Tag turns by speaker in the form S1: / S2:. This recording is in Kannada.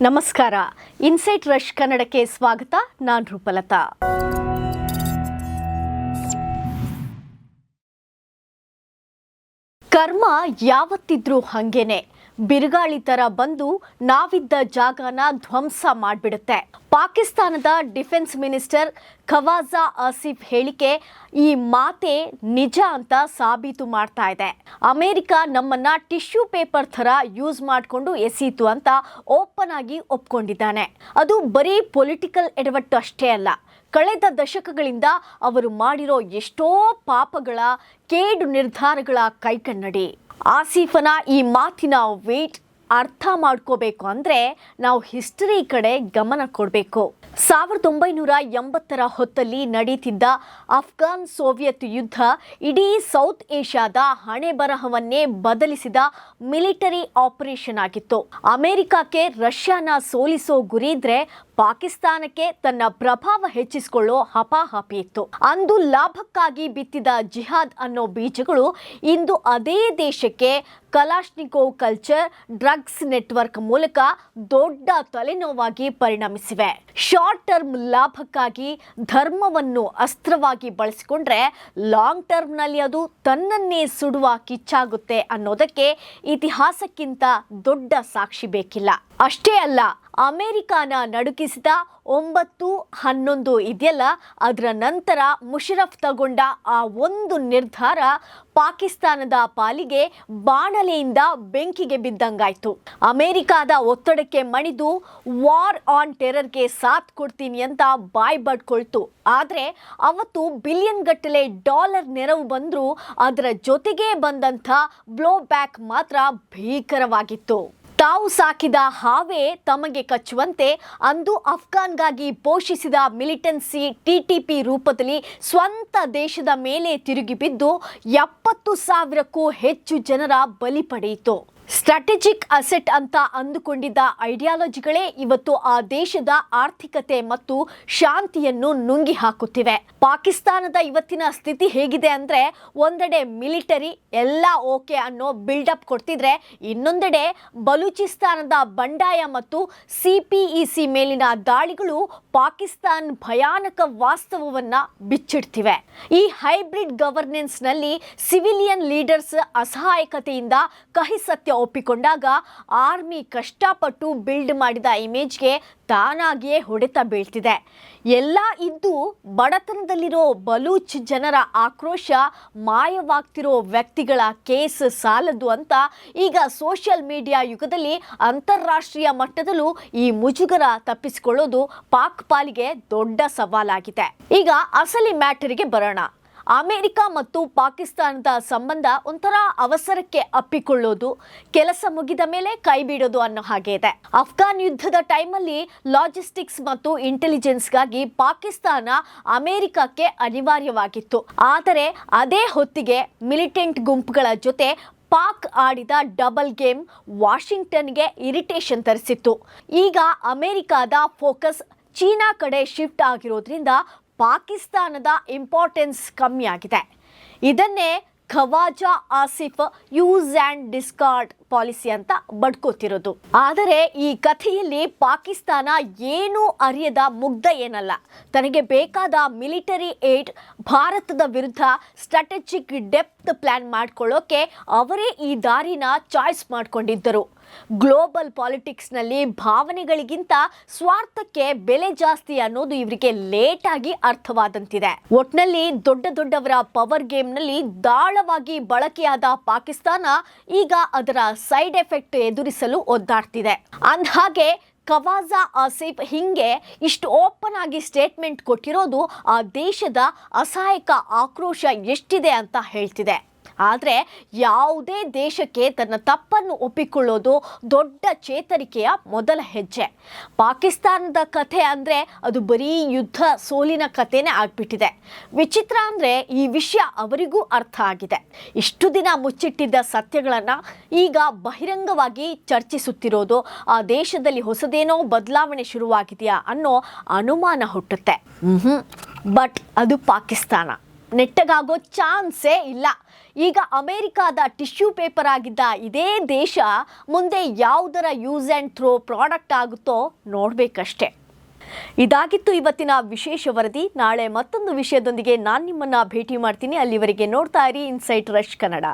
S1: ನಮಸ್ಕಾರ. ಇನ್ಸೈಟ್ ರಶ್ ಕನ್ನಡಕ್ಕೆ ಸ್ವಾಗತ. ನಾನು ರೂಪಲತಾ. ಕರ್ಮ ಯಾವತ್ತಿದ್ರೂ ಹಂಗೇನೆ, ಬಿರುಗಾಳಿ ತರ ಬಂದು ನಾವಿದ್ದ ಜಾಗನ ಧ್ವಂಸ ಮಾಡಿಬಿಡುತ್ತೆ. ಪಾಕಿಸ್ತಾನದ ಡಿಫೆನ್ಸ್ ಮಿನಿಸ್ಟರ್ ಖವಾಜಾ ಆಸಿಫ್ ಹೇಳಿಕೆ ಈ ಮಾತೆ ನಿಜ ಅಂತ ಸಾಬೀತು ಮಾಡ್ತಾ ಇದೆ. ಅಮೆರಿಕ ನಮ್ಮನ್ನ ಟಿಶ್ಯೂ ಪೇಪರ್ ಥರ ಯೂಸ್ ಮಾಡಿಕೊಂಡು ಎಸೀತು ಅಂತ ಓಪನ್ ಆಗಿ ಒಪ್ಕೊಂಡಿದ್ದಾನೆ. ಅದು ಬರೀ ಪೊಲಿಟಿಕಲ್ ಎಡವಟ್ಟು ಅಷ್ಟೇ ಅಲ್ಲ, ಕಳೆದ ದಶಕಗಳಿಂದ ಅವರು ಮಾಡಿರೋ ಎಷ್ಟೋ ಪಾಪಗಳ ಕೇಡು ನಿರ್ಧಾರಗಳ ಕೈಕನ್ನಡಿ. ಆಸಿಫನ ಈ ಮಾತಿನ ವೇಟ್ ಅರ್ಥ ಮಾಡ್ಕೋಬೇಕು ಅಂದರೆ ನಾವು ಹಿಸ್ಟರಿ ಕಡೆ ಗಮನ ಕೊಡಬೇಕು. 1980ರ ಹೊತ್ತಲ್ಲಿ ನಡೀತಿದ್ದ ಅಫ್ಘಾನ್ ಸೋವಿಯತ್ ಯುದ್ಧ ಇಡೀ ಸೌತ್ ಏಷ್ಯಾದ ಹಣೆ ಬರಹವನ್ನೇ ಬದಲಿಸಿದ ಮಿಲಿಟರಿ ಆಪರೇಷನ್ ಆಗಿತ್ತು. ಅಮೆರಿಕಕ್ಕೆ ರಷ್ಯಾನ ಸೋಲಿಸೋ ಗುರಿ ಇದ್ರೆ ಪಾಕಿಸ್ತಾನಕ್ಕೆ ತನ್ನ ಪ್ರಭಾವ ಹೆಚ್ಚಿಸಿಕೊಳ್ಳೋ ಹಪಾಹಪಿ ಇತ್ತು. ಅಂದು ಲಾಭಕ್ಕಾಗಿ ಬಿತ್ತಿದ ಜಿಹಾದ್ ಅನ್ನೋ ಬೀಜಗಳು ಇಂದು ಅದೇ ದೇಶಕ್ಕೆ ಕಲಾಶ್ನಿಕೋವ್ ಕಲ್ಚರ್, ಡ್ರಗ್ಸ್ ನೆಟ್ವರ್ಕ್ ಮೂಲಕ ದೊಡ್ಡ ತಲೆನೋವಾಗಿ ಪರಿಣಮಿಸಿವೆ. ಶಾರ್ಟ್ ಟರ್ಮ್ ಲಾಭಕ್ಕಾಗಿ ಧರ್ಮವನ್ನು ಅಸ್ತ್ರವಾಗಿ ಬಳಸಿಕೊಂಡ್ರೆ ಲಾಂಗ್ ಟರ್ಮ್ನಲ್ಲಿ ಅದು ತನ್ನನ್ನೇ ಸುಡುವ ಕಿಚ್ಚಾಗುತ್ತೆ ಅನ್ನೋದಕ್ಕೆ ಇತಿಹಾಸಕ್ಕಿಂತ ದೊಡ್ಡ ಸಾಕ್ಷಿ ಬೇಕಿಲ್ಲ. ಅಷ್ಟೇ ಅಲ್ಲ, ಅಮೆರಿಕಾನ ನಡುಗಿಸಿದ 9/11 ಇದೆಯಲ್ಲ, ಅದರ ನಂತರ ಮುಷರಫ್ ತಗೊಂಡ ಆ ಒಂದು ನಿರ್ಧಾರ ಪಾಕಿಸ್ತಾನದ ಪಾಲಿಗೆ ಬಾಣಲೆಯಿಂದ ಬೆಂಕಿಗೆ ಬಿದ್ದಂಗಾಯ್ತು. ಅಮೆರಿಕಾದ ಒತ್ತಡಕ್ಕೆ ಮಣಿದು ವಾರ್ ಆನ್ ಟೆರರ್ಗೆ ಸಾಥ್ ಕೊಡ್ತೀನಿ ಅಂತ ಬಾಯ್ ಬಡ್ಕೊಳ್ತು. ಆದರೆ ಅವತ್ತು ಬಿಲಿಯನ್ ಗಟ್ಟಲೆ ಡಾಲರ್ ನೆರವು ಬಂದರೂ ಅದರ ಜೊತೆಗೇ ಬಂದಂಥ ಬ್ಲೋ ಬ್ಯಾಕ್ ಮಾತ್ರ ಭೀಕರವಾಗಿತ್ತು. ತಾವು ಸಾಕಿದ ಹಾವೇ ತಮಗೆ ಕಚ್ಚುವಂತೆ ಅಂದು ಅಫ್ಘಾನ್ಗಾಗಿ ಪೋಷಿಸಿದ ಮಿಲಿಟೆನ್ಸಿ TTP ರೂಪದಲ್ಲಿ ಸ್ವಂತ ದೇಶದ ಮೇಲೆ ತಿರುಗಿ ಬಿದ್ದು 70,000ಕ್ಕೂ ಹೆಚ್ಚು ಜನರ ಬಲಿ ಪಡೆಯಿತು. ಸ್ಟ್ರಾಟಜಿಕ್ ಅಸೆಟ್ ಅಂತ ಅಂದುಕೊಂಡಿದ್ದ ಐಡಿಯಾಲಜಿಗಳೇ ಇವತ್ತು ಆ ದೇಶದ ಆರ್ಥಿಕತೆ ಮತ್ತು ಶಾಂತಿಯನ್ನು ನುಂಗಿ ಹಾಕುತ್ತಿವೆ. ಪಾಕಿಸ್ತಾನದ ಇವತ್ತಿನ ಸ್ಥಿತಿ ಹೇಗಿದೆ ಅಂದರೆ, ಒಂದೆಡೆ ಮಿಲಿಟರಿ ಎಲ್ಲ ಓಕೆ ಅನ್ನೋ ಬಿಲ್ಡಪ್ ಕೊಡ್ತಿದ್ರೆ, ಇನ್ನೊಂದೆಡೆ ಬಲೂಚಿಸ್ತಾನದ ಬಂಡಾಯ ಮತ್ತು CPEC ಮೇಲಿನ ದಾಳಿಗಳು ಪಾಕಿಸ್ತಾನ್ ಭಯಾನಕ ವಾಸ್ತವವನ್ನ ಬಿಚ್ಚಿಡ್ತಿವೆ. ಈ ಹೈಬ್ರಿಡ್ ಗವರ್ನೆನ್ಸ್ನಲ್ಲಿ ಸಿವಿಲಿಯನ್ ಲೀಡರ್ಸ್ ಅಸಹಾಯಕತೆಯಿಂದ ಕಹಿ ಸತ್ಯ ಒಪ್ಪಿಕೊಂಡಾಗ ಆರ್ಮಿ ಕಷ್ಟಪಟ್ಟು ಬಿಲ್ಡ್ ಮಾಡಿದ ಇಮೇಜ್ಗೆ ತಾನಾಗಿಯೇ ಹೊಡೆತ ಬೀಳ್ತಿದೆ. ಎಲ್ಲ ಇದ್ದು ಬಡತನದಲ್ಲಿರೋ ಬಲೂಚ್ ಜನರ ಆಕ್ರೋಶ ಮಾಯವಾಗ್ತಿರೋ ವ್ಯಕ್ತಿಗಳ ಕೇಸ್ ಸಾಲದು ಅಂತ ಈಗ ಸೋಷಿಯಲ್ ಮೀಡಿಯಾ ಯುಗದಲ್ಲಿ ಅಂತಾರಾಷ್ಟ್ರೀಯ ಮಟ್ಟದಲ್ಲೂ ಈ ಮುಜುಗರ ತಪ್ಪಿಸಿಕೊಳ್ಳೋದು ಪಾಕ್ ಪಾಲಿಗೆ ದೊಡ್ಡ ಸವಾಲಾಗಿದೆ. ಈಗ ಅಸಲಿ ಮ್ಯಾಟರಿಗೆ ಬರೋಣ. ಅಮೆರಿಕ ಮತ್ತು ಪಾಕಿಸ್ತಾನದ ಸಂಬಂಧ ಒಂಥರ ಅವಸರಕ್ಕೆ ಅಪ್ಪಿಕೊಳ್ಳೋದು, ಕೆಲಸ ಮುಗಿದ ಮೇಲೆ ಕೈ ಬಿಡೋದು ಅನ್ನೋ ಹಾಗೆ ಇದೆ. ಅಫ್ಘಾನ್ ಯುದ್ಧದ ಟೈಮಲ್ಲಿ ಲಾಜಿಸ್ಟಿಕ್ಸ್ ಮತ್ತು ಇಂಟೆಲಿಜೆನ್ಸ್ಗಾಗಿ ಪಾಕಿಸ್ತಾನ ಅಮೆರಿಕಕ್ಕೆ ಅನಿವಾರ್ಯವಾಗಿತ್ತು. ಆದರೆ ಅದೇ ಹೊತ್ತಿಗೆ ಮಿಲಿಟೆಂಟ್ ಗುಂಪುಗಳ ಜೊತೆ ಪಾಕ್ ಆಡಿದ ಡಬಲ್ ಗೇಮ್ ವಾಷಿಂಗ್ಟನ್ಗೆ ಇರಿಟೇಷನ್ ತರಿಸಿತ್ತು. ಈಗ ಅಮೆರಿಕದ ಫೋಕಸ್ ಚೀನಾ ಕಡೆ ಶಿಫ್ಟ್ ಆಗಿರೋದ್ರಿಂದ ಪಾಕಿಸ್ತಾನದ ಇಂಪಾರ್ಟೆನ್ಸ್ ಕಮ್ಮಿ ಆಗಿದೆ. ಇದನ್ನೇ Khawaja Asif use and discard policy ಅಂತ ಬಡ್ಕೋತಿರೋದು. ಆದರೆ ಈ ಕಥೆಯಲ್ಲಿ ಪಾಕಿಸ್ತಾನ ಏನೂ ಅರಿಯದ ಮುಗ್ಧ ಏನಲ್ಲ. ತನಗೆ ಬೇಕಾದ ಮಿಲಿಟರಿ ಏಡ್, ಭಾರತದ ವಿರುದ್ಧ ಸ್ಟ್ರಾಟಜಿಕ್ ಡೆಪ್ತ್ ಪ್ಲಾನ್ ಮಾಡ್ಕೊಳ್ಳೋಕೆ ಅವರೇ ಈ ದಾರಿನ ಚಾಯ್ಸ್ ಮಾಡ್ಕೊಂಡಿದ್ದರು. ಗ್ಲೋಬಲ್ ಪಾಲಿಟಿಕ್ಸ್ನಲ್ಲಿ ಭಾವನೆಗಳಿಗಿಂತ ಸ್ವಾರ್ಥಕ್ಕೆ ಬೆಲೆ ಜಾಸ್ತಿ ಅನ್ನೋದು ಇವರಿಗೆ ಲೇಟಾಗಿ ಅರ್ಥವಾದಂತಿದೆ. ಒಟ್ನಲ್ಲಿ ದೊಡ್ಡವರ ಪವರ್ ಗೇಮ್ನಲ್ಲಿ ದಾಳವಾಗಿ ಬಳಕೆಯಾದ ಪಾಕಿಸ್ತಾನ ಈಗ ಅದರ ಸೈಡ್ ಎಫೆಕ್ಟ್ ಎದುರಿಸಲು ಒದ್ದಾಡ್ತಿದೆ. ಅಂದ್ಹಾಗೆ ಖವಾಜಾ ಆಸಿಫ್ ಹಿಂಗೆ ಇಷ್ಟು ಓಪನ್ ಆಗಿ ಸ್ಟೇಟ್ಮೆಂಟ್ ಕೊಟ್ಟಿರೋದು ಆ ದೇಶದ ಅಸಹಾಯಕ ಆಕ್ರೋಶ ಎಷ್ಟಿದೆ ಅಂತ ಹೇಳ್ತಿದೆ. ಆದರೆ ಯಾವುದೇ ದೇಶಕ್ಕೆ ತನ್ನ ತಪ್ಪನ್ನು ಒಪ್ಪಿಕೊಳ್ಳೋದು ದೊಡ್ಡ ಚೇತರಿಕೆಯ ಮೊದಲ ಹೆಜ್ಜೆ. ಪಾಕಿಸ್ತಾನದ ಕಥೆ ಅಂದರೆ ಅದು ಬರೀ ಯುದ್ಧ ಸೋಲಿನ ಕಥೆನೇ ಆಗ್ಬಿಟ್ಟಿದೆ. ವಿಚಿತ್ರ ಅಂದರೆ ಈ ವಿಷಯ ಅವರಿಗೂ ಅರ್ಥ ಆಗಿದೆ. ಇಷ್ಟು ದಿನ ಮುಚ್ಚಿಟ್ಟಿದ್ದ ಸತ್ಯಗಳನ್ನು ಈಗ ಬಹಿರಂಗವಾಗಿ ಚರ್ಚಿಸುತ್ತಿರೋದು ಆ ದೇಶದಲ್ಲಿ ಹೊಸದೇನೋ ಬದಲಾವಣೆ ಶುರುವಾಗಿದೆಯಾ ಅನ್ನೋ ಅನುಮಾನ ಹುಟ್ಟುತ್ತೆ. ಬಟ್ ಅದು ಪಾಕಿಸ್ತಾನ, ನೆಟ್ಟಗಾಗೋ ಚಾನ್ಸೇ ಇಲ್ಲ. ಈಗ ಅಮೆರಿಕಾದ ಟಿಶ್ಯೂ ಪೇಪರ್ ಆಗಿದ್ದ ಇದೇ ದೇಶ ಮುಂದೆ ಯಾವುದರ ಯೂಸ್ ಆ್ಯಂಡ್ ಥ್ರೋ ಪ್ರಾಡಕ್ಟ್ ಆಗುತ್ತೋ ನೋಡಬೇಕಷ್ಟೆ. ಇದಾಗಿತ್ತು ಇವತ್ತಿನ ವಿಶೇಷ ವರದಿ. ನಾಳೆ ಮತ್ತೊಂದು ವಿಷಯದೊಂದಿಗೆ ನಾನು ನಿಮ್ಮನ್ನ ಭೇಟಿ ಮಾಡ್ತೀನಿ. ಅಲ್ಲಿವರೆಗೆ ನೋಡ್ತಾ ಇರಿ ಇನ್ಸೈಟ್ ರಶ್ ಕನ್ನಡ.